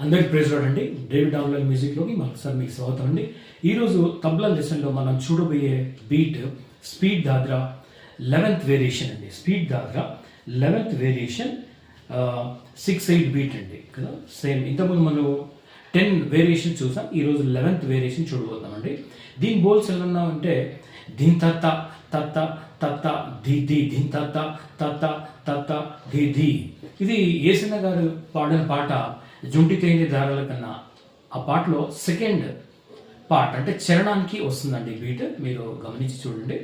అందరికి praise lord అండి. David online మ్యూజిక్లోకి మరొకసారి మీకు స్వాగతం అండి. ఈరోజు తబలా లెసన్లో మనం చూడబోయే beat speed dadra 11th variation అండి. Speed dadra 11th variation 6/8 beat అండి కదా. సేమ్ ఇంతకుముందు మనం 10 వేరియేషన్ చూసాం. ఈరోజు 11th వేరియేషన్ చూడబోతామండి. దీని బోల్స్ ఎలా ఉన్నామంటే దీన్ తత్త తత్త తత్త ధీ ధీ దీన్ తత్త తత్త తత్త ధీ ధీ. ఇది ఏసన్న గారు పాడిన పాట జుంటి తేని దారాల కన్నా. ఆ పాటలో సెకండ్ పార్ట్ అంటే చరణానికి వస్తుందండి బీట్. మీరు గమనించి చూడండి.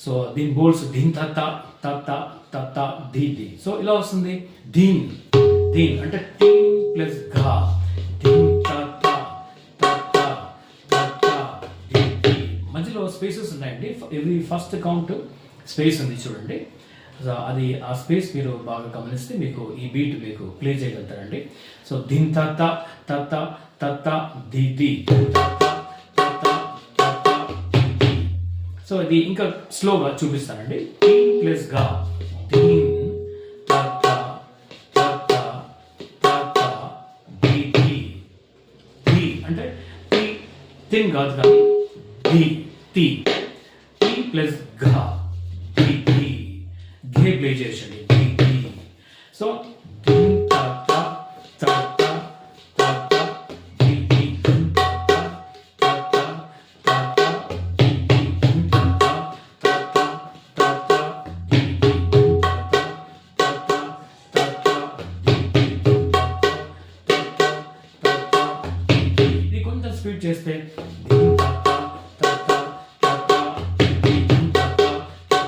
సో దీని బోల్స్ దీన్ తత్త తత్త తత్త ధీ ధీ. సో ఇలా వస్తుంది. దీన్ దీన్ అంటే టీన్ ప్లస్ ఘా. దీన్ తత్త తత్త తత్త ధీ ధీ. మధ్యలో స్పేసెస్ ఉన్నాయండి. ఎవ్రీ ఫస్ట్ కౌంట్ స్పేస్ ఉంది చూడండి. అది ఆ స్పేస్ మీరు బాగా గమనిస్తే మీకు ఈ బీట్ మీకు ప్లే చేయగలుగుతారండి. సో దీన్ తత్త తత్త తత్త ధీ ధీ. సో ఇది ఇంకా స్లోగా చూపిస్తానండి. టీన్ ప్లస్ గా. దీన్ తత్త తత్త తత్త ధీ ధీ. ధీ అంటే టీ తిన్ కాదు కానీ ధీ టీ. టీ ప్లస్ గా. ధీ ధీ. ఘే ప్లే చేయండి. ధీ ధీ. సో దీన్ తత్త తత్త తత్త ధీ ధీ. తత్త తత్త తత్త ధీ ధీ. తత్త తత్త తత్త ధీ ధీ. తత్త తత్త ధీ ధీ. తత్త తత్త ధీ ధీ. ఇది కొంచెం స్పీడ్ చేస్తే దీన్ తత్త తత్త తత్త ధీ ధీ. తత్త తత్త తత్త ధీ ధీ.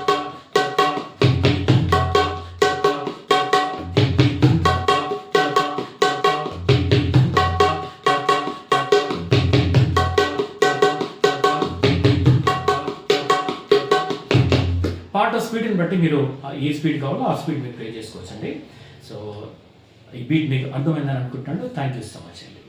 పాట స్పీడ్ని బట్టి మీరు ఏ స్పీడ్ కావాలో ఆ స్పీడ్ మీరు ప్లే చేసుకోవచ్చండి. సో ఈ బీట్ మీకు అర్థమైందని అనుకుంటున్నాను. థ్యాంక్ యూ సో మచ్ అండి.